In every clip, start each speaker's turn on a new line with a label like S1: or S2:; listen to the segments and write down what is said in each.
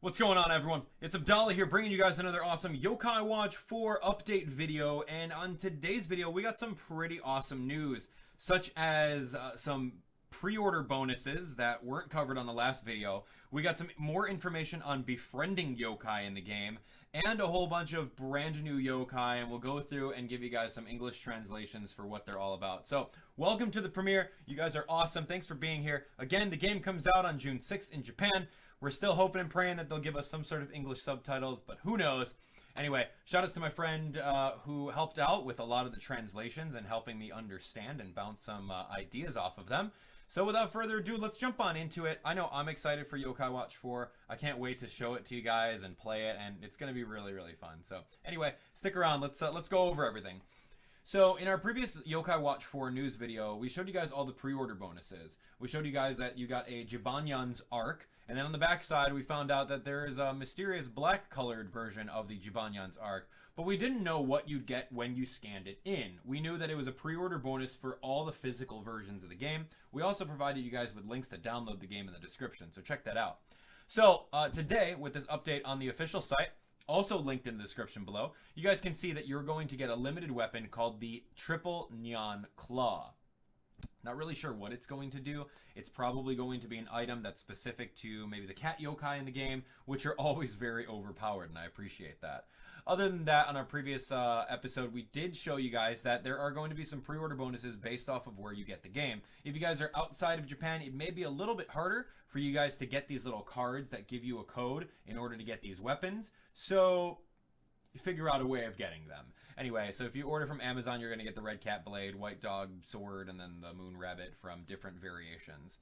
S1: What's going on, everyone? It's Abdallah here, bringing you guys another awesome Yokai Watch 4 update video. And on today's video, we got some pretty awesome news, such as some pre-order bonuses that weren't covered on the last video. We got some more information on befriending yokai in the game, and a whole bunch of brand new yokai, and we'll go through and give you guys some English translations for what they're all about. So, welcome to the premiere. You guys are awesome. Thanks for being here. Again, the game comes out on June 6th in Japan. We're still hoping and praying that they'll give us some sort of English subtitles, but who knows? Anyway, shout outs to my friend who helped out with a lot of the translations and helping me understand and bounce some ideas off of them. So without further ado, let's jump on into it. I know I'm excited for Yokai Watch 4. I can't wait to show it to you guys and play it, and it's going to be really, really fun. So anyway, stick around. Let's go over everything. So in our previous Yokai Watch 4 news video, we showed you guys all the pre-order bonuses. We showed you guys that you got a Jibanyan's Ark, and then on the back side, we found out that there is a mysterious black-colored version of the Jibanyan's Ark, but we didn't know what you'd get when you scanned it in. We knew that it was a pre-order bonus for all the physical versions of the game. We also provided you guys with links to download the game in the description, so check that out. So today, with this update on the official site, also linked in the description below, you guys can see that you're going to get a limited weapon called the Triple Neon Claw. Not really sure what it's going to do. It's probably going to be an item that's specific to maybe the cat yokai in the game, which are always very overpowered, and I appreciate that. Other than that, on our previous episode, we did show you guys that there are going to be some pre-order bonuses based off of where you get the game. If you guys are outside of Japan, it may be a little bit harder for you guys to get these little cards that give you a code in order to get these weapons. So figure out a way of getting them. Anyway, so if you order from Amazon, you're going to get the Red Cat Blade, White Dog Sword, and then the Moon Rabbit from different variations.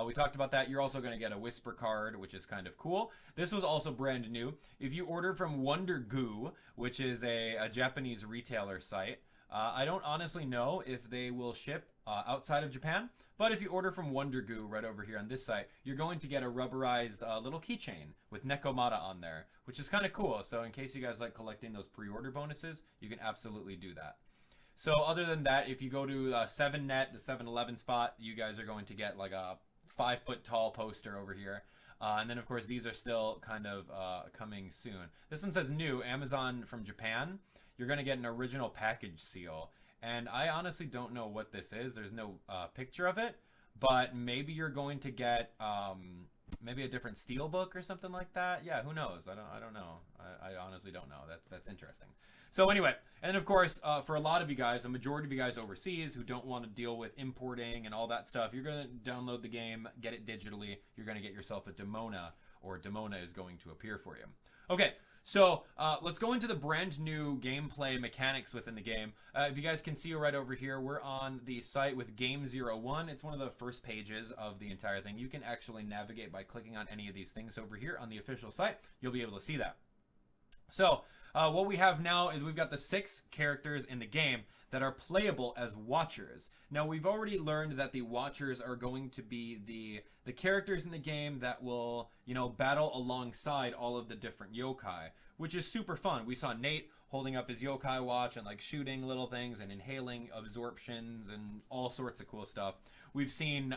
S1: We talked about that. You're also going to get a Whisper card, which is kind of cool. This was also brand new. If you order from Wonder Goo, which is a Japanese retailer site, I don't honestly know if they will ship outside of Japan, but if you order from Wonder Goo right over here on this site, you're going to get a rubberized little keychain with Nekomata on there, which is kind of cool. So in case you guys like collecting those pre-order bonuses, you can absolutely do that. So other than that, if you go to 7net, the 7-Eleven spot, you guys are going to get like a 5-foot tall poster over here. And then, of course, these are still kind of coming soon. This one says new, Amazon from Japan. You're going to get an original package seal. And I honestly don't know what this is. There's no picture of it. But maybe you're going to get maybe a different steel book or something like that. Yeah, who knows? I don't know. I honestly don't know. That's interesting. So anyway, and of course, for a lot of you guys, a majority of you guys overseas who don't want to deal with importing and all that stuff, you're going to download the game, get it digitally. You're going to get yourself a Demona, or Demona is going to appear for you. Okay, so let's go into the brand new gameplay mechanics within the game. If you guys can see right over here, we're on the site with Game 01. It's one of the first pages of the entire thing. You can actually navigate by clicking on any of these things over here on the official site. You'll be able to see that. So what we have now is we've got the 6 characters in the game that are playable as watchers. Now, we've already learned that the watchers are going to be the characters in the game that will, you know, battle alongside all of the different yokai, which is super fun. We saw Nate holding up his yokai watch and like shooting little things and inhaling absorptions and all sorts of cool stuff. We've seen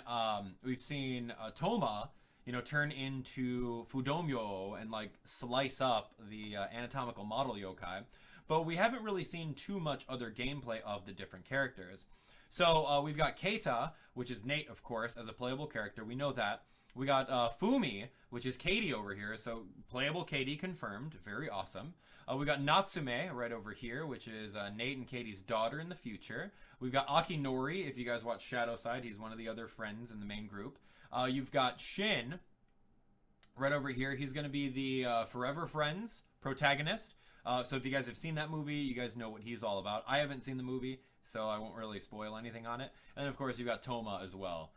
S1: Toma, you know, turn into Fudomyo and like slice up the anatomical model yokai. But we haven't really seen too much other gameplay of the different characters. So we've got Keita, which is Nate, of course, as a playable character. We know that. We got Fumi, which is Katie over here. So playable Katie confirmed. Very awesome. We got Natsume right over here, which is Nate and Katie's daughter in the future. We've got Akinori. If you guys watch Shadowside, he's one of the other friends in the main group. You've got Shin right over here. He's going to be the Forever Friends protagonist. So if you guys have seen that movie, you guys know what he's all about. I haven't seen the movie, so I won't really spoil anything on it. And of course, you've got Toma as well,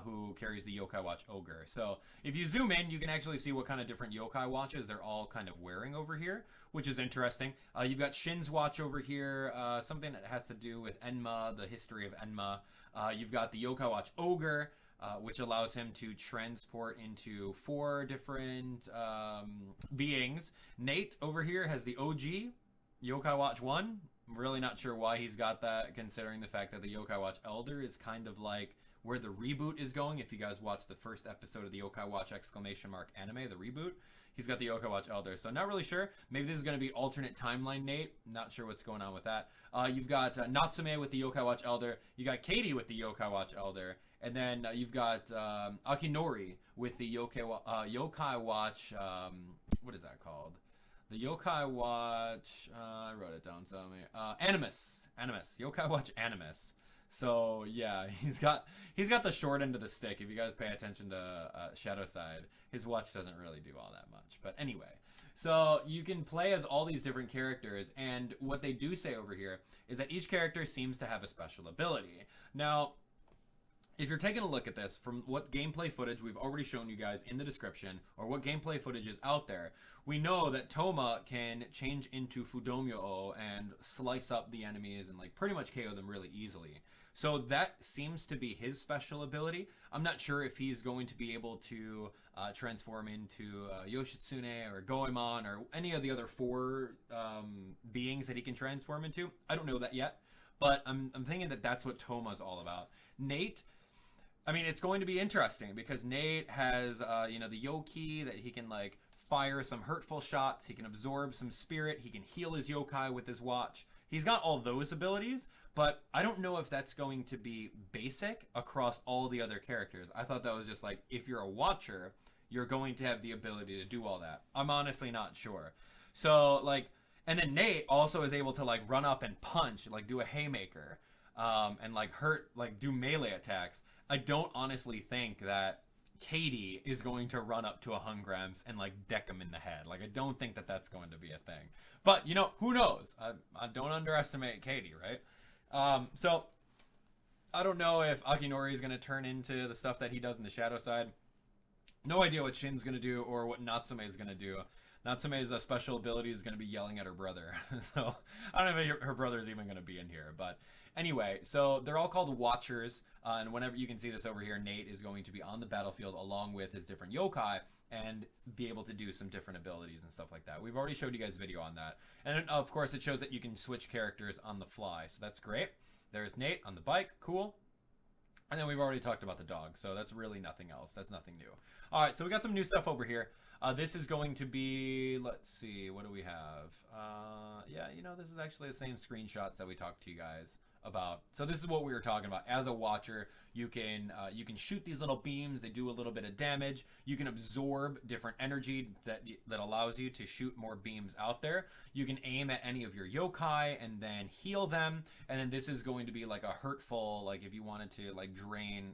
S1: who carries the Yokai Watch Ogre. So if you zoom in, you can actually see what kind of different Yokai Watches they're all kind of wearing over here, which is interesting. You've got Shin's watch over here, something that has to do with Enma, the history of Enma. You've got the Yokai Watch Ogre, which allows him to transport into 4 different beings. Nate over here has the OG Yokai Watch 1. I'm really not sure why he's got that, considering the fact that the Yokai Watch Elder is kind of like where the reboot is going. If you guys watched the first episode of the Yokai Watch anime, the reboot, he's got the Yokai Watch Elder. So not really sure. Maybe this is going to be alternate timeline Nate. Not sure what's going on with that. You've got Natsume with the Yokai Watch Elder. You got Katie with the Yokai Watch Elder. And then you've got Akinori with the Yokai Watch, what is that called? The Yokai Watch, I wrote it down, so Animus, Yokai Watch Animus. So yeah, he's got the short end of the stick. If you guys pay attention to Shadow Side, his watch doesn't really do all that much. But anyway, so you can play as all these different characters, and what they do say over here is that each character seems to have a special ability. Now, if you're taking a look at this, from what gameplay footage we've already shown you guys in the description, or what gameplay footage is out there, we know that Toma can change into Fudomyo and slice up the enemies and like pretty much KO them really easily. So that seems to be his special ability. I'm not sure if he's going to be able to transform into Yoshitsune or Goemon or any of the other 4 beings that he can transform into. I don't know that yet, but I'm thinking that that's what Toma's all about. Nate, I mean, it's going to be interesting because Nate has, you know, the Yoki that he can, like, fire some hurtful shots. He can absorb some spirit. He can heal his yokai with his watch. He's got all those abilities, but I don't know if that's going to be basic across all the other characters. I thought that was just, like, if you're a watcher, you're going to have the ability to do all that. I'm honestly not sure. So, like, and then Nate also is able to, like, run up and punch, like, do a haymaker, and, like, do melee attacks. I don't honestly think that Katie is going to run up to a Hungrams and like deck him in the head. Like, I don't think that that's going to be a thing. But, you know, who knows? I don't underestimate Katie, right? So, I don't know if Akinori is going to turn into the stuff that he does in the Shadow Side. No idea what Shin's going to do or what Natsume is going to do. Natsume's special ability is going to be yelling at her brother. So, I don't know if her brother's even going to be in here. But anyway, so they're all called Watchers. And whenever you can see this over here, Nate is going to be on the battlefield along with his different yokai and be able to do some different abilities and stuff like that. We've already showed you guys a video on that. And of course, it shows that you can switch characters on the fly. So that's great. There's Nate on the bike. Cool. And then we've already talked about the dog. So that's really nothing else. That's nothing new. All right, so we got some new stuff over here. This is going to be, let's see, what do we have? Yeah, you know, this is actually the same screenshots that we talked to you guys about. So this is what we were talking about. As a watcher, you can shoot these little beams. They do a little bit of damage. You can absorb different energy that allows you to shoot more beams out there. You can aim at any of your yokai and then heal them. And then this is going to be like a hurtful, like if you wanted to like drain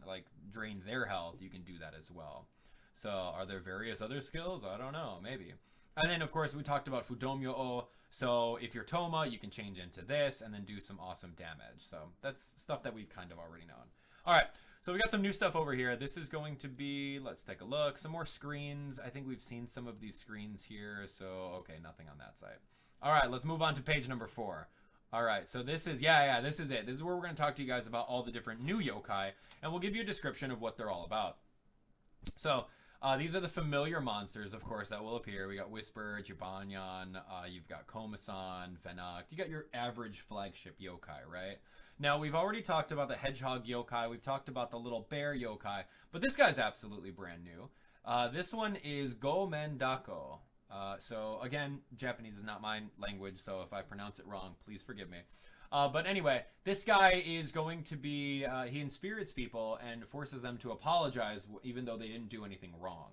S1: their health, you can do that as well. So are there various other skills? I don't know, maybe. And then, of course, we talked about Fudomyo-o. So if you're Toma, you can change into this and then do some awesome damage. So that's stuff that we've kind of already known. All right, so we got some new stuff over here. This is going to be, let's take a look, some more screens. I think we've seen some of these screens here. So, okay, nothing on that side. All right, let's move on to page number 4. All right, so this is, this is it. This is where we're going to talk to you guys about all the different new yokai, and we'll give you a description of what they're all about. So, these are the familiar monsters, of course, that will appear. We got Whisper, Jibanyan, you've got Komasan, Fenact. You got your average flagship yokai, right? Now, we've already talked about the hedgehog yokai. We've talked about the little bear yokai. But this guy's absolutely brand new. This one is Gomendako. So, again, Japanese is not my language, so if I pronounce it wrong, please forgive me. But anyway, this guy is going to be, he inspirits people and forces them to apologize even though they didn't do anything wrong.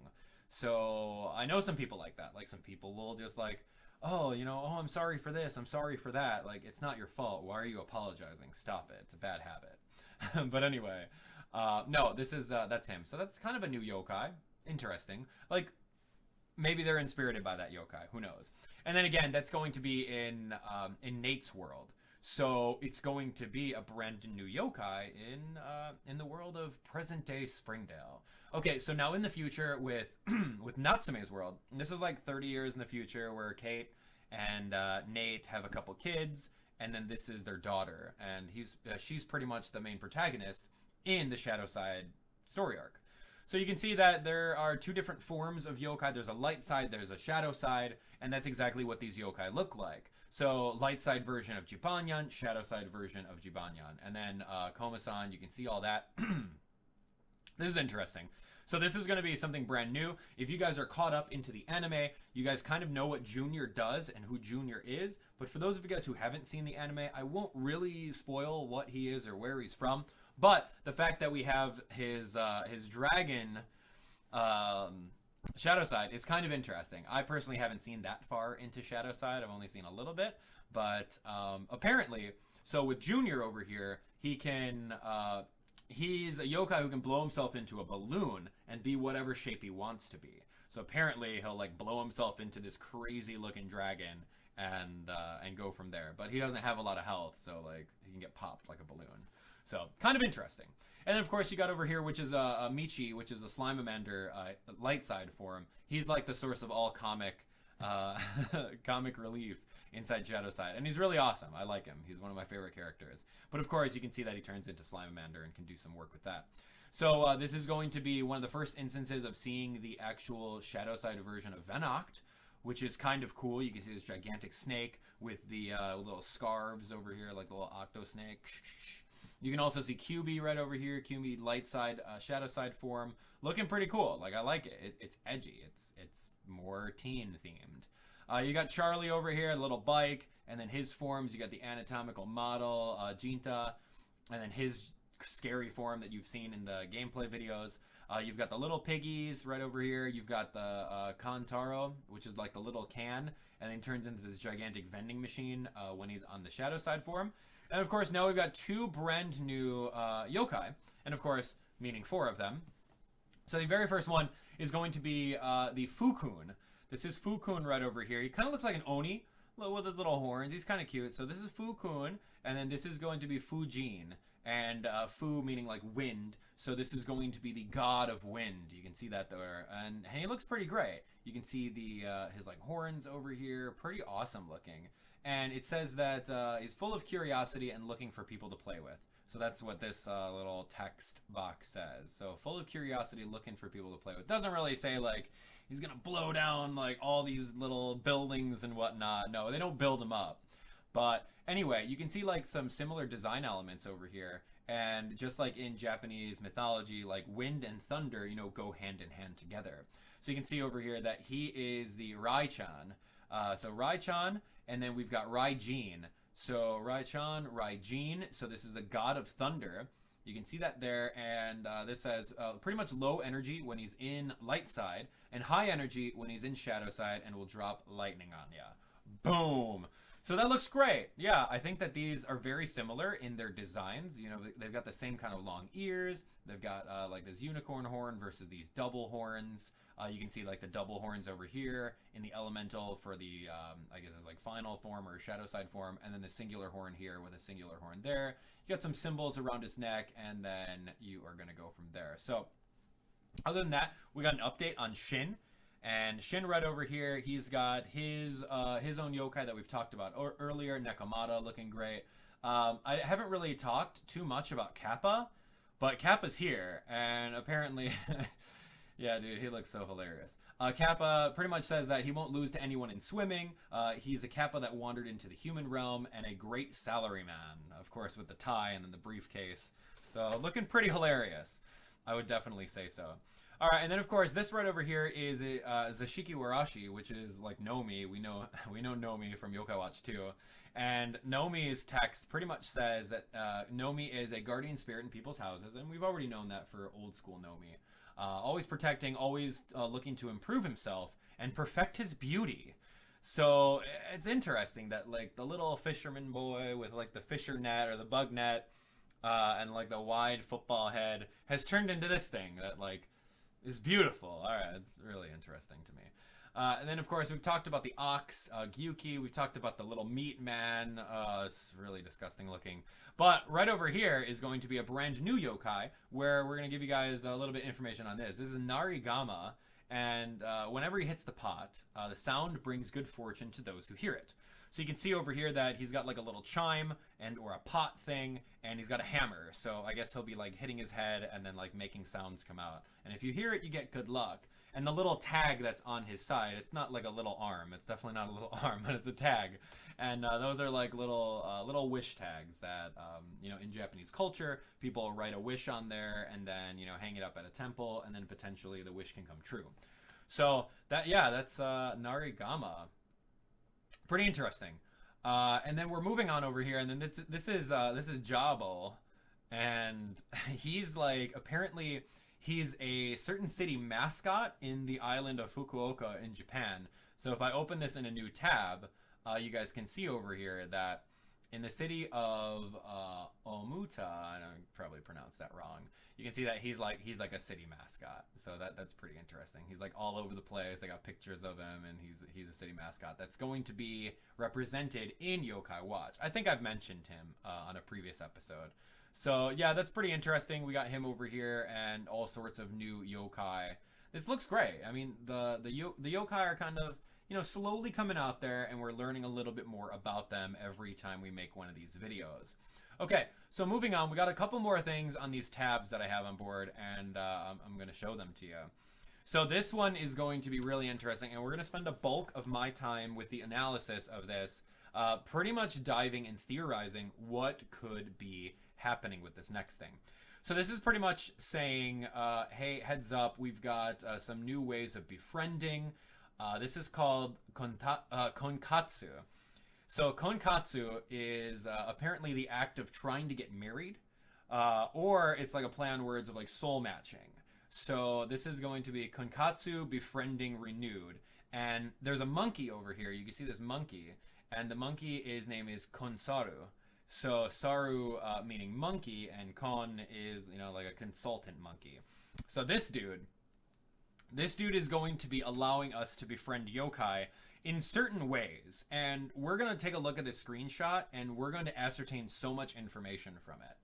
S1: So I know some people like that. Like, some people will just like, oh, you know, oh, I'm sorry for this, I'm sorry for that. Like, it's not your fault. Why are you apologizing? Stop it. It's a bad habit. But anyway, no, this is, that's him. So that's kind of a new yokai. Interesting. Like, maybe they're inspirited by that yokai. Who knows? And then again, that's going to be in Nate's world. So it's going to be a brand new yokai in the world of present-day Springdale. Okay, so now in the future with with Natsume's world, and this is like 30 years in the future where Kate and Nate have a couple kids, and then this is their daughter, and she's pretty much the main protagonist in the Shadow Side story arc. So you can see that there are 2 different forms of yokai. There's a light side, there's a shadow side, and that's exactly what these yokai look like. So light side version of Jibanyan, shadow side version of Jibanyan. And then Komasan, you can see all that. This is interesting. So this is going to be something brand new. If you guys are caught up into the anime, you guys kind of know what Junior does and who Junior is. But for those of you guys who haven't seen the anime, I won't really spoil what he is or where he's from. But the fact that we have his dragon shadow side is kind of interesting. I personally haven't seen that far into shadow side. I've only seen a little bit. But apparently, so with Junior over here, he can... he's a yokai who can blow himself into a balloon and be whatever shape he wants to be. So apparently he'll like blow himself into this crazy looking dragon and go from there. But he doesn't have a lot of health, so like he can get popped like a balloon. So kind of interesting. And then of course you got over here, which is Michi, which is the Slimeamander light side form. He's like the source of all comic comic relief inside Shadowside, and he's really awesome. I like him. He's one of my favorite characters. But of course, you can see that he turns into Slimeamander and can do some work with that. So this is going to be one of the first instances of seeing the actual Shadowside version of Venoct, which is kind of cool. You can see this gigantic snake with the little scarves over here, like the little octo snake. You can also see QB right over here, QB light side, shadow side form, looking pretty cool. Like I like it. It's edgy. It's more teen themed. You got Charlie over here, a little bike, and then his forms. You got the anatomical model, Jinta, and then his scary form that you've seen in the gameplay videos. You've got the little piggies right over here. You've got the Kantaro, which is like the little can, and then turns into this gigantic vending machine when he's on the shadow side form. And of course, now we've got two brand new yokai, and of course, meaning 4 of them. So the very first one is going to be the Fukun. This is Fukun right over here. He kind of looks like an Oni with his little horns. He's kind of cute. So this is Fukun, and then this is going to be Fujin. And Fu meaning like wind. So this is going to be the god of wind. You can see that there. And he looks pretty great. You can see the his like horns over here. Pretty awesome looking. And it says that he's full of curiosity and looking for people to play with. So that's what this little text box says. So full of curiosity, looking for people to play with. Doesn't really say like he's gonna blow down like all these little buildings and whatnot. No, they don't build them up. But anyway, you can see like some similar design elements over here. And just like in Japanese mythology, like wind and thunder, you know, go hand in hand together. So you can see over here that he is the Rai-chan. So Rai-chan, and then we've got Rai-jin. So Rai-chan, Rai-jin. So this is the god of thunder. You can see that there, and this says pretty much low energy when he's in light side, and high energy when he's in shadow side, and will drop lightning on ya. Boom! So that looks great. Yeah, I think that these are very similar in their designs. You know, they've got the same kind of long ears. They've got like this unicorn horn versus these double horns. You can see like the double horns over here in the elemental for the, I guess it's like final form or shadow side form, and then the singular horn here with a singular horn there. You got some symbols around his neck, and then you are going to go from there. So other than that, we got an update on Shin. And Shin right over here, he's got his own yokai that we've talked about earlier, Nekomata, looking great. I haven't really talked too much about Kappa, but Kappa's here, and apparently, yeah, dude, he looks so hilarious. Kappa pretty much says that he won't lose to anyone in swimming. He's a Kappa that wandered into the human realm, and a great salaryman, of course, with the tie and then the briefcase. So looking pretty hilarious. I would definitely say so. All right, and then of course this right over here is Zashiki Warashi, which is like Nomi. We know Nomi from Yokai Watch 2, and Nomi's text pretty much says that Nomi is a guardian spirit in people's houses, and we've already known that for old school Nomi. Always protecting, always looking to improve himself and perfect his beauty. So it's interesting that like the little fisherman boy with like the fisher net or the bug net and like the wide football head has turned into this thing that like is beautiful. All right, it's really interesting to me. And then, of course, we've talked about the ox, Gyuki. We've talked about the little meat man. It's really disgusting looking. But right over here is going to be a brand new yokai where we're going to give you guys a little bit of information on this. This is Narigama, and whenever he hits the pot, the sound brings good fortune to those who hear it. So you can see over here that he's got like a little chime or a pot thing, and he's got a hammer. So I guess he'll be like hitting his head and then like making sounds come out. And if you hear it, you get good luck. And the little tag that's on his side, it's not like a little arm. It's definitely not a little arm, but it's a tag. And those are like little wish tags that, in Japanese culture, people write a wish on there and then, hang it up at a temple, and then potentially the wish can come true. So that's Narigama. Pretty interesting. And then we're moving on over here, and then this is Jabo, and he's like, apparently he's a certain city mascot in the island of Fukuoka in Japan. So if I open this in a new tab, you guys can see over here that in the city of Omuta, I probably pronounced that wrong. You can see that he's like a city mascot. So that's pretty interesting. He's like all over the place. They got pictures of him, and he's a city mascot that's going to be represented in Yokai Watch. I think I've mentioned him on a previous episode. So yeah, that's pretty interesting. We got him over here and all sorts of new yokai. This looks great. I mean, the yokai are kind of, slowly coming out there, and we're learning a little bit more about them every time we make one of these videos. Okay, so moving on, we got a couple more things on these tabs that I have on board, and I'm going to show them to you. So this one is going to be really interesting, and we're going to spend a bulk of my time with the analysis of this, pretty much diving and theorizing what could be happening with this next thing. So this is pretty much saying, hey, heads up, we've got some new ways of befriending. This is called Con Katsu. So Con Katsu is apparently the act of trying to get married, or it's like a play on words of like soul matching. So this is going to be Con Katsu befriending renewed. And there's a monkey over here. You can see this monkey, and the monkey's name is Konsaru. So Saru meaning monkey, and Kon is, like a consultant monkey. So this dude is going to be allowing us to befriend yokai in certain ways. And we're going to take a look at this screenshot, and we're going to ascertain so much information from it.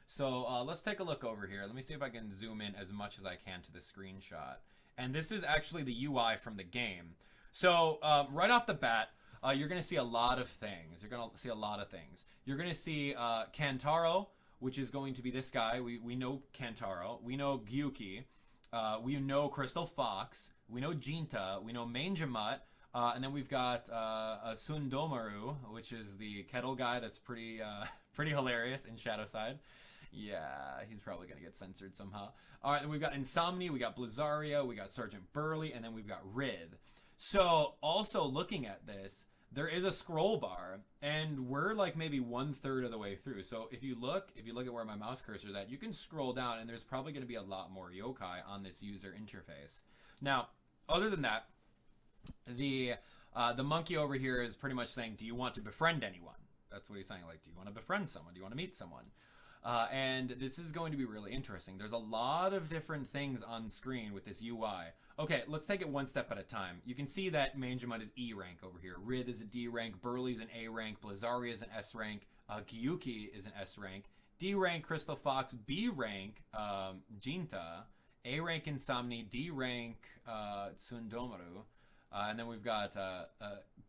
S1: So let's take a look over here. Let me see if I can zoom in as much as I can to the screenshot. And this is actually the UI from the game. So right off the bat, you're going to see a lot of things. You're going to see a lot of things. You're going to see Kantaro, which is going to be this guy. We know Kantaro. We know Gyuki. We know Crystal Fox. We know Jinta. We know Manjamut. And then we've got Sundomaru, which is the kettle guy that's pretty hilarious in Shadowside. Yeah, he's probably going to get censored somehow. All right, then we've got Insomni. We got Blizaria. We got Sergeant Burley. And then we've got Rid. So also looking at this, there is a scroll bar, and we're like maybe 1/3 of the way through. So if you look at where my mouse cursor is at, you can scroll down, and there's probably going to be a lot more yokai on this user interface. Now, other than that, the monkey over here is pretty much saying, do you want to befriend anyone? That's what he's saying. Like, do you want to befriend someone? Do you want to meet someone? And this is going to be really interesting. There's a lot of different things on screen with this UI. Okay, let's take it one step at a time. You can see that Manjamut is E rank over here. Rith is a D rank. Burley is an A rank. Blizaria is an S rank. Gyuki is an S rank. D rank Crystal Fox. B rank Jinta. A rank Insomni. D rank Tsundomaru. And then we've got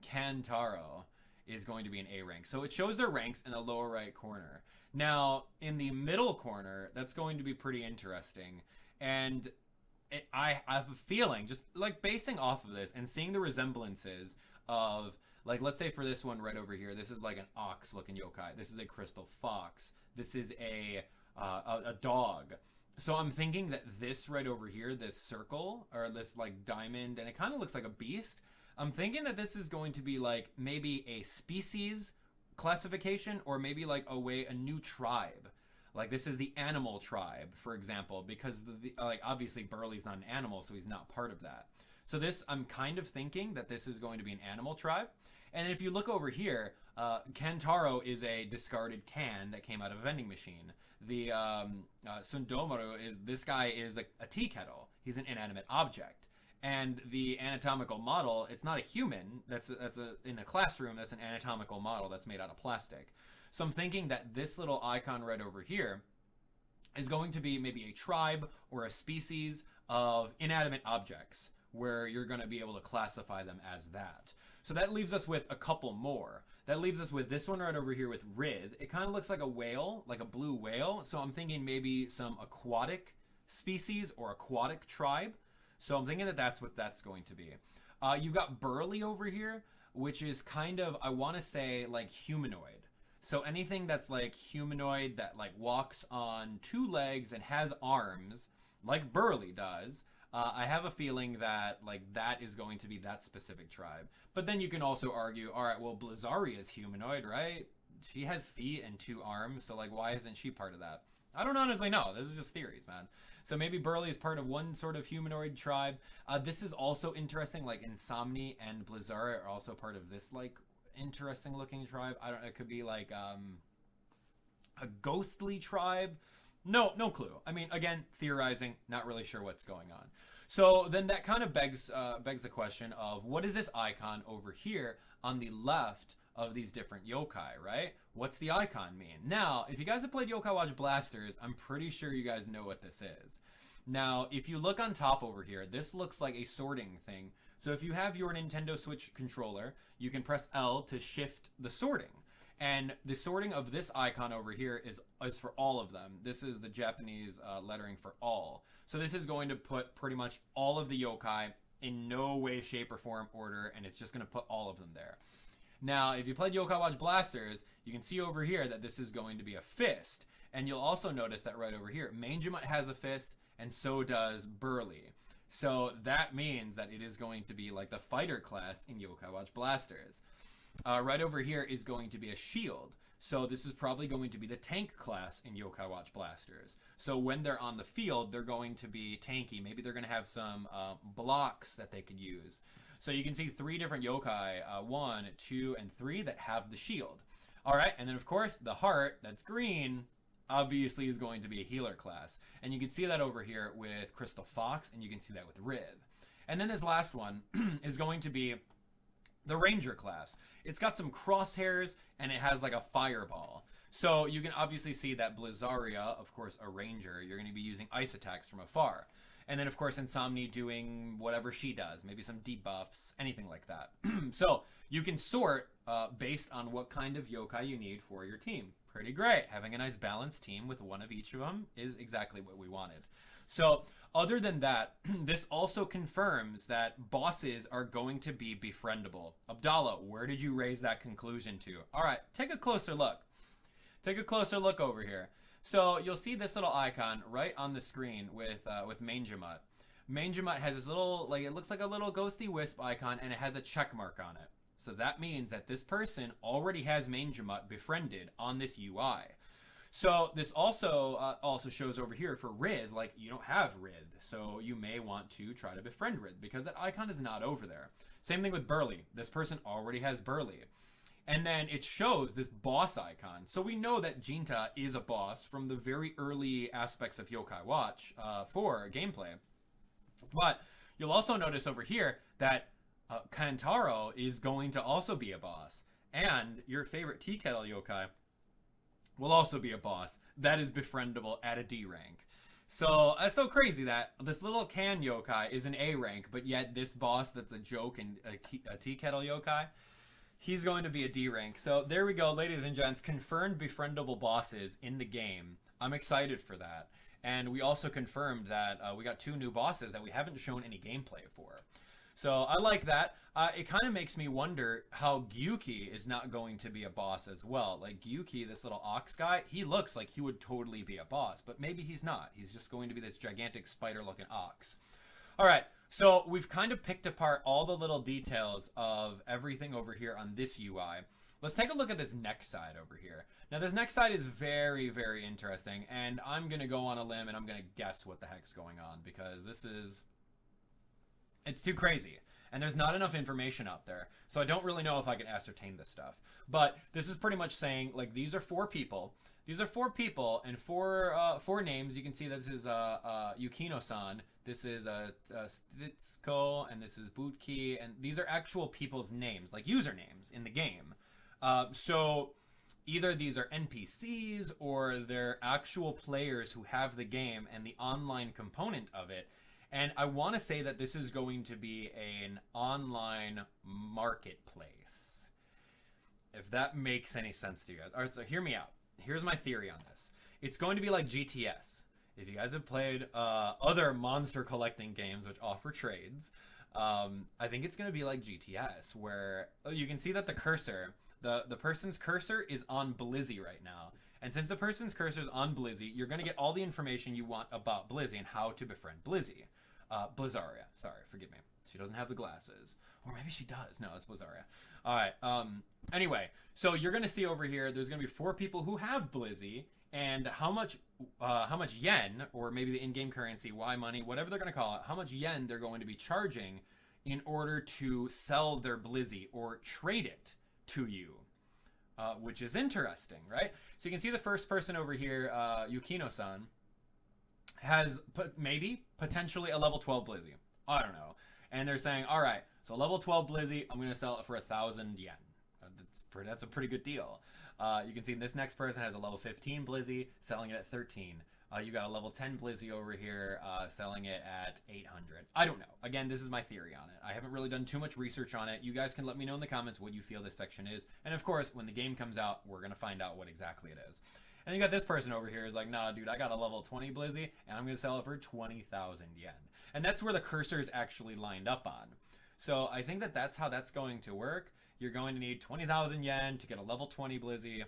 S1: Kantaro is going to be an A rank. So it shows their ranks in the lower right corner. Now, in the middle corner, that's going to be pretty interesting. And I have a feeling, just like basing off of this and seeing the resemblances of, like, let's say for this one right over here, this is like an ox looking yokai. This is a crystal fox. This is a dog. So I'm thinking that this right over here, this circle, or this like diamond, and it kind of looks like a beast. I'm thinking that this is going to be like maybe a species classification, or maybe like a new tribe. Like this is the animal tribe, for example, because like obviously Burley's not an animal, so he's not part of that. So this, I'm kind of thinking that this is going to be an animal tribe. And if you look over here, Kantaro is a discarded can that came out of a vending machine. The Sundomaru this guy is a tea kettle. He's an inanimate object. And the anatomical model, it's not a human. That's in a classroom. That's an anatomical model that's made out of plastic. So I'm thinking that this little icon right over here is going to be maybe a tribe or a species of inanimate objects where you're going to be able to classify them as that. So that leaves us with a couple more. That leaves us with this one right over here with Rid. It kind of looks like a whale, like a blue whale. So I'm thinking maybe some aquatic species or aquatic tribe. So I'm thinking that that's what that's going to be. You've got Burly over here, which is kind of, I want to say, like humanoid. So anything that's like humanoid that like walks on 2 legs and has arms, like Burly does, I have a feeling that like that is going to be that specific tribe. But then you can also argue, all right, well, Blizaria is humanoid, right? She has feet and 2 arms, so like why isn't she part of that? I don't honestly know. This is just theories, man. So maybe Burly is part of one sort of humanoid tribe. This is also interesting. Like Insomni and Blizzara are also part of this like interesting looking tribe. I don't know. It could be like a ghostly tribe. No clue. I mean, again, theorizing. Not really sure what's going on. So then that kind of begs the question of what is this icon over here on the left of these different yokai, right? What's the icon mean? Now, if you guys have played Yokai Watch Blasters, I'm pretty sure you guys know what this is. Now, if you look on top over here, this looks like a sorting thing. So if you have your Nintendo Switch controller, you can press L to shift the sorting. And the sorting of this icon over here is for all of them. This is the Japanese lettering for all. So this is going to put pretty much all of the yokai in no way, shape, or form order, and it's just going to put all of them there. Now, if you played Yokai Watch Blasters, you can see over here that this is going to be a fist. And you'll also notice that right over here, Manjimut has a fist, and so does Burly. So that means that it is going to be like the fighter class in Yokai Watch Blasters. Right over here is going to be a shield. So this is probably going to be the tank class in Yokai Watch Blasters. So when they're on the field, they're going to be tanky. Maybe they're going to have some blocks that they could use. So you can see 3 different yokai, 1, 2, and 3 that have the shield. All right, and then of course the heart that's green obviously is going to be a healer class. And you can see that over here with Crystal Fox, and you can see that with Riv. And then this last one is going to be the Ranger class. It's got some crosshairs, and it has like a fireball. So you can obviously see that Blizaria, of course a Ranger, you're going to be using ice attacks from afar. And then, of course, Insomni doing whatever she does. Maybe some debuffs, anything like that. So you can sort based on what kind of yokai you need for your team. Pretty great. Having a nice balanced team with one of each of them is exactly what we wanted. So other than that, this also confirms that bosses are going to be befriendable. Abdallah, where did you raise that conclusion to? All right, take a closer look. Take a closer look over here. So you'll see this little icon right on the screen with Manjimut. Manjimut has this little, like, it looks like a little ghosty wisp icon, and it has a check mark on it. So that means that this person already has Manjimut befriended on this UI. So this also shows over here for Rid, like you don't have Rid, so you may want to try to befriend Rid because that icon is not over there. Same thing with Burly. This person already has Burly. And then it shows this boss icon. So we know that Jinta is a boss from the very early aspects of Yokai Watch for gameplay. But you'll also notice over here that Kantaro is going to also be a boss. And your favorite tea kettle yokai will also be a boss. That is befriendable at a D rank. So that's so crazy that this little can yokai is an A rank, but yet this boss that's a joke and a tea kettle yokai, he's going to be a D rank. So there we go, ladies and gents. Confirmed befriendable bosses in the game. I'm excited for that. And we also confirmed that we got 2 new bosses that we haven't shown any gameplay for. So I like that. It kind of makes me wonder how Gyuki is not going to be a boss as well. Like Gyuki, this little ox guy, he looks like he would totally be a boss. But maybe he's not. He's just going to be this gigantic spider-looking ox. All right. So we've kind of picked apart all the little details of everything over here on this UI. Let's take a look at this next side over here. Now this next side is very, very interesting, and I'm going to go on a limb and I'm going to guess what the heck's going on because it's too crazy. And there's not enough information out there. So I don't really know if I can ascertain this stuff. But this is pretty much saying, like, these are 4 people. These are 4 people and 4 names. You can see this is Yukino-san. This is Stitsko, and this is Bootki, and these are actual people's names, like usernames in the game. So either these are NPCs or they're actual players who have the game and the online component of it. And I want to say that this is going to be an online marketplace, if that makes any sense to you guys. All right, so hear me out. Here's my theory on this. It's going to be like GTS. if you guys have played other monster collecting games which offer trades, I think it's going to be like GTS, where you can see that the cursor, the person's cursor is on Blizzy right now. And since the person's cursor is on Blizzy, you're going to get all the information you want about Blizzy and how to befriend Blizzy. Blizaria, sorry, forgive me. She doesn't have the glasses. Or maybe she does. No, it's Blizaria. All right. Anyway, so you're going to see over here, there's going to be 4 people who have Blizzy, and how much yen, or maybe the in-game currency, Y money, whatever they're going to call it, how much yen they're going to be charging in order to sell their Blizzy or trade it to you. Which is interesting, right? So you can see the first person over here, Yukino-san, has potentially a level 12 Blizzy. I don't know. And they're saying, all right, so level 12 Blizzy, I'm going to sell it for 1,000 yen. That's a pretty good deal. You can see this next person has a level 15 Blizzy, selling it at 13. You got a level 10 Blizzy over here, selling it at 800. I don't know. Again, this is my theory on it. I haven't really done too much research on it. You guys can let me know in the comments what you feel this section is. And of course, when the game comes out, we're going to find out what exactly it is. And you got this person over here is like, nah, dude, I got a level 20 Blizzy, and I'm going to sell it for 20,000 yen. And that's where the cursor is actually lined up on. So I think that that's how that's going to work. You're going to need 20,000 yen to get a level 20 Blizzy,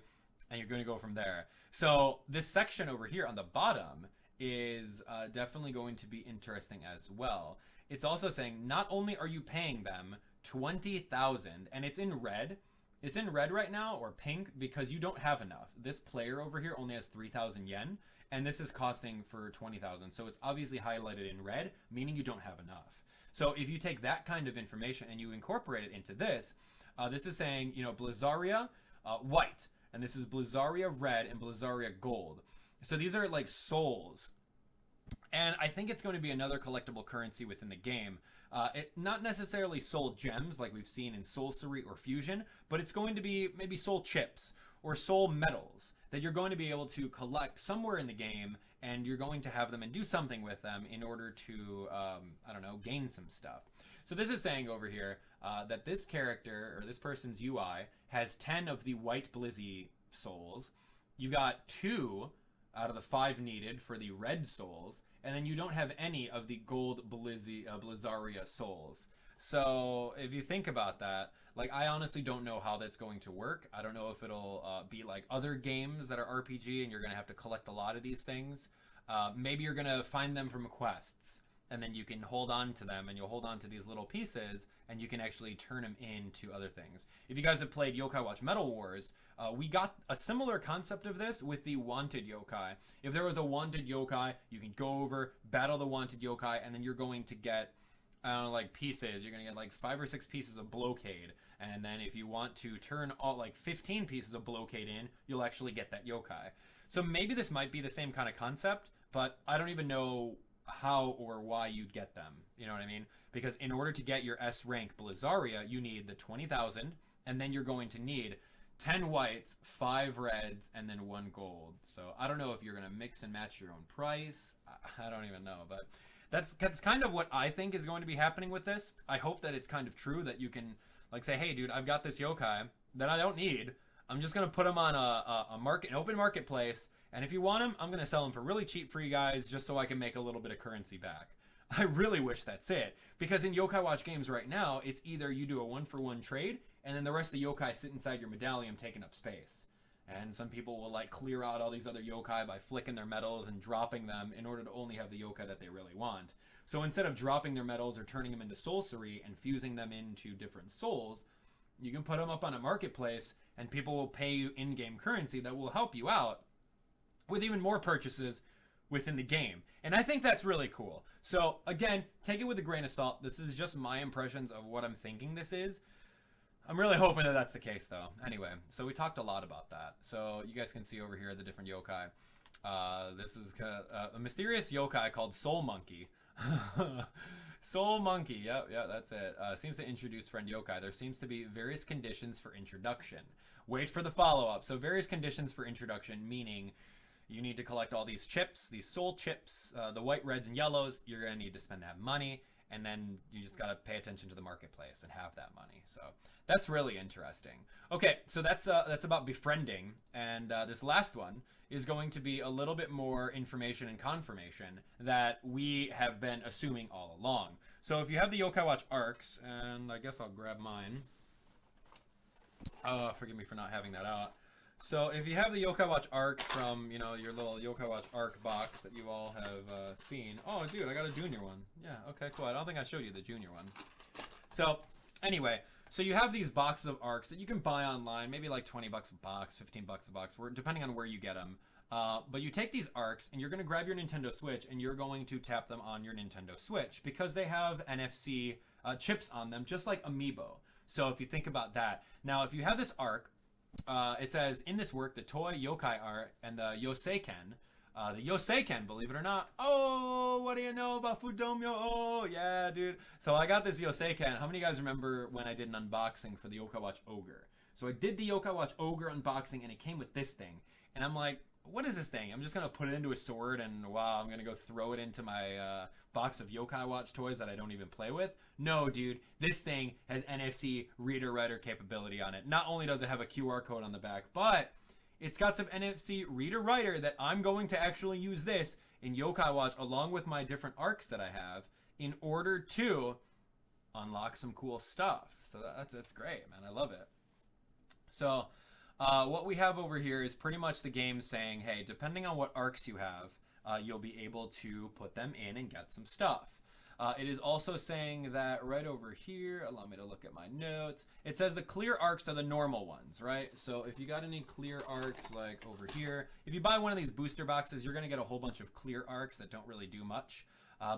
S1: and you're going to go from there. So this section over here on the bottom is definitely going to be interesting as well. It's also saying not only are you paying them 20,000, and it's in red. It's in red right now, or pink, because you don't have enough. This player over here only has 3,000 yen, and this is costing for 20,000. So it's obviously highlighted in red, meaning you don't have enough. So if you take that kind of information and you incorporate it into this, this is saying, you know, Blizaria white, and this is Blizaria red and Blizaria gold. So these are like souls. And I think it's going to be another collectible currency within the game. Not necessarily soul gems like we've seen in Sorcery or Fusion, but it's going to be maybe soul chips or soul metals that you're going to be able to collect somewhere in the game, and you're going to have them and do something with them in order to, I don't know, gain some stuff. So this is saying over here that this character, or this person's UI, has 10 of the white Blizzy souls. You got 2 out of the 5 needed for the red souls, and then you don't have any of the gold Blizaria souls. So if you think about that, like, I honestly don't know how that's going to work. I don't know if it'll be like other games that are RPG and you're going to have to collect a lot of these things. Maybe you're going to find them from quests, and then you can hold on to them, and you'll hold on to these little pieces, and you can actually turn them into other things. If you guys have played Yokai Watch Metal Wars, we got a similar concept of this with the Wanted Yokai. If there was a Wanted Yokai, you can go over, battle the Wanted Yokai, and then you're going to get, I don't know, like pieces. You're going to get like 5 or 6 pieces of Blocade. And then if you want to turn all like 15 pieces of Blocade in, you'll actually get that Yokai. So maybe this might be the same kind of concept, but I don't even know how or why you'd get them. You know what I mean? Because in order to get your S rank Blizaria, you need the 20,000, and then you're going to need 10 whites, 5 reds, and then 1 gold. So I don't know if you're going to mix and match your own price. I don't even know, but that's kind of what I think is going to be happening with this. I hope that it's kind of true, that you can like say, hey dude, I've got this yokai that I don't need. I'm just going to put them on an open marketplace, and if you want them, I'm going to sell them for really cheap for you guys, just so I can make a little bit of currency back. I really wish that's it, because in Yokai Watch games right now, it's either you do a 1-for-1 trade, and then the rest of the yokai sit inside your medallion taking up space. And some people will like clear out all these other yokai by flicking their medals and dropping them in order to only have the yokai that they really want. So instead of dropping their medals or turning them into sorcery and fusing them into different souls, you can put them up on a marketplace, and people will pay you in-game currency that will help you out with even more purchases within the game. And I think that's really cool. So again, take it with a grain of salt. This is just my impressions of what I'm thinking this is. I'm really hoping that that's the case, though. Anyway, so we talked a lot about that. So you guys can see over here the different yokai. This is a mysterious yokai called Soul Monkey. Soul Monkey, yeah, that's it. Seems to introduce friend yokai. There seems to be various conditions for introduction. Wait for the follow-up. So various conditions for introduction, meaning you need to collect all these chips, these soul chips, the white, reds, and yellows. You're going to need to spend that money. and then you just gotta pay attention to the marketplace and have that money. So that's really interesting. Okay, so that's about befriending, and this last one is going to be a little bit more information and confirmation that we have been assuming all along. So if you have the Yokai Watch Arks, and I guess I'll grab mine. Forgive me for not having that out. So if you have the Yokai Watch Ark from, you know, your little Yokai Watch Ark box that you all have seen. Oh, dude, I got a junior one. Yeah, okay, cool. I don't think I showed you the junior one. So anyway, so you have these boxes of Arks that you can buy online, maybe like 20 bucks a box, 15 bucks a box, depending on where you get them. But you take these Arks and you're going to grab your Nintendo Switch and you're going to tap them on your Nintendo Switch because they have NFC chips on them, just like Amiibo. So if you think about that. Now, if you have this Ark, it says, in this work, the toy yokai art and the Yoseiken. The Yoseiken, believe it or not. Oh, what do you know about Fudomyo? Oh, yeah, dude. So I got this Yoseiken. How many of you guys remember when I did an unboxing for the Yokai Watch Ogre? So I did the Yokai Watch Ogre unboxing, and it came with this thing. And I'm like, what is this thing? I'm just going to put it into a sword, and wow, I'm going to go throw it into my box of Yokai Watch toys that I don't even play with. No, dude, this thing has NFC reader-writer capability on it. Not only does it have a QR code on the back, but it's got some NFC reader-writer that I'm going to actually use this in Yokai Watch along with my different Arks that I have in order to unlock some cool stuff. So that's great, man. I love it. So what we have over here is pretty much the game saying, hey, depending on what Arks you have, you'll be able to put them in and get some stuff. It is also saying that right over here, allow me to look at my notes, it says the clear Arks are the normal ones, right? So if you got any clear Arks like over here, if you buy one of these booster boxes, you're going to get a whole bunch of clear Arks that don't really do much,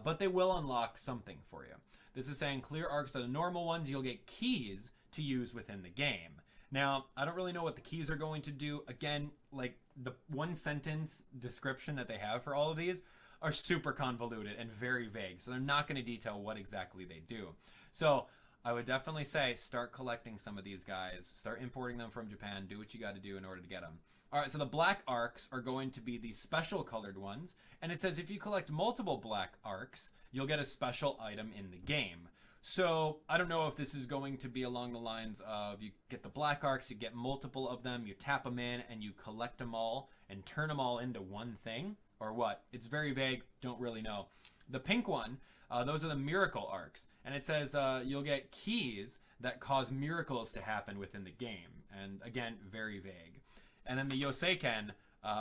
S1: but they will unlock something for you. This is saying clear Arks are the normal ones. You'll get keys to use within the game. Now, I don't really know what the keys are going to do. Again, like the one sentence description that they have for all of these are super convoluted and very vague. So they're not going to detail what exactly they do. So I would definitely say start collecting some of these guys. Start importing them from Japan. Do what you got to do in order to get them. All right, so the black Arks are going to be the special colored ones. And it says if you collect multiple black Arks, you'll get a special item in the game. So I don't know if this is going to be along the lines of you get the black Arks, you get multiple of them, you tap them in, and you collect them all and turn them all into one thing, or what? It's very vague, don't really know. The pink one, those are the miracle Arks, and it says you'll get keys that cause miracles to happen within the game, and again, very vague. And then the Yoseiken,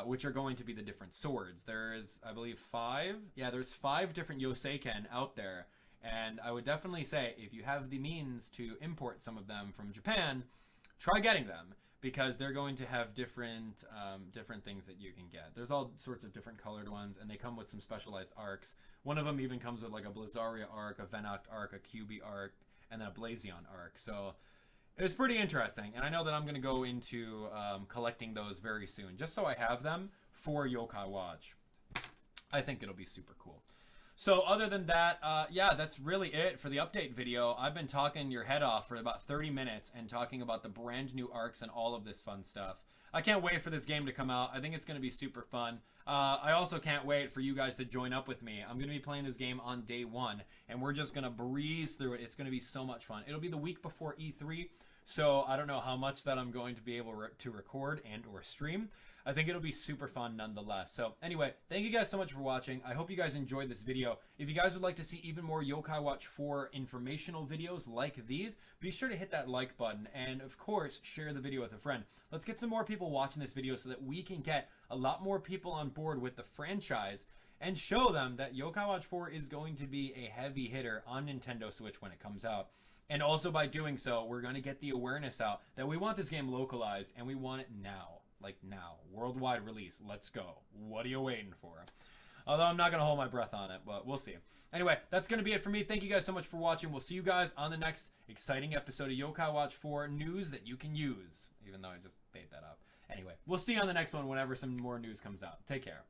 S1: which are going to be the different swords. There is, I believe, 5? Yeah, there's 5 different Yoseiken out there. And I would definitely say if you have the means to import some of them from Japan, try getting them because they're going to have different things that you can get. There's all sorts of different colored ones, and they come with some specialized Arks. One of them even comes with like a Blizaria Ark, a Venoct Ark, a QB Ark, and then a Blazion Ark. So it's pretty interesting, and I know that I'm going to go into collecting those very soon, just so I have them for Yokai Watch. I think it'll be super cool. So other than that, yeah, that's really it for the update video. I've been talking your head off for about 30 minutes and talking about the brand new Arks and all of this fun stuff. I can't wait for this game to come out. I think it's going to be super fun. I also can't wait for you guys to join up with me. I'm going to be playing this game on day 1, and we're just going to breeze through it. It's going to be so much fun. It'll be the week before E3, so I don't know how much that I'm going to be able to record and or stream. I think it'll be super fun nonetheless. So anyway, thank you guys so much for watching. I hope you guys enjoyed this video. If you guys would like to see even more Yokai Watch 4 informational videos like these, be sure to hit that like button and of course share the video with a friend. Let's get some more people watching this video so that we can get a lot more people on board with the franchise and show them that Yokai Watch 4 is going to be a heavy hitter on Nintendo Switch when it comes out. And also by doing so, we're going to get the awareness out that we want this game localized and we want it now. Like now. Worldwide release. Let's go. What are you waiting for? Although I'm not going to hold my breath on it, but we'll see. Anyway, that's going to be it for me. Thank you guys so much for watching. We'll see you guys on the next exciting episode of Yokai Watch 4 news that you can use. Even though I just made that up. Anyway, we'll see you on the next one whenever some more news comes out. Take care.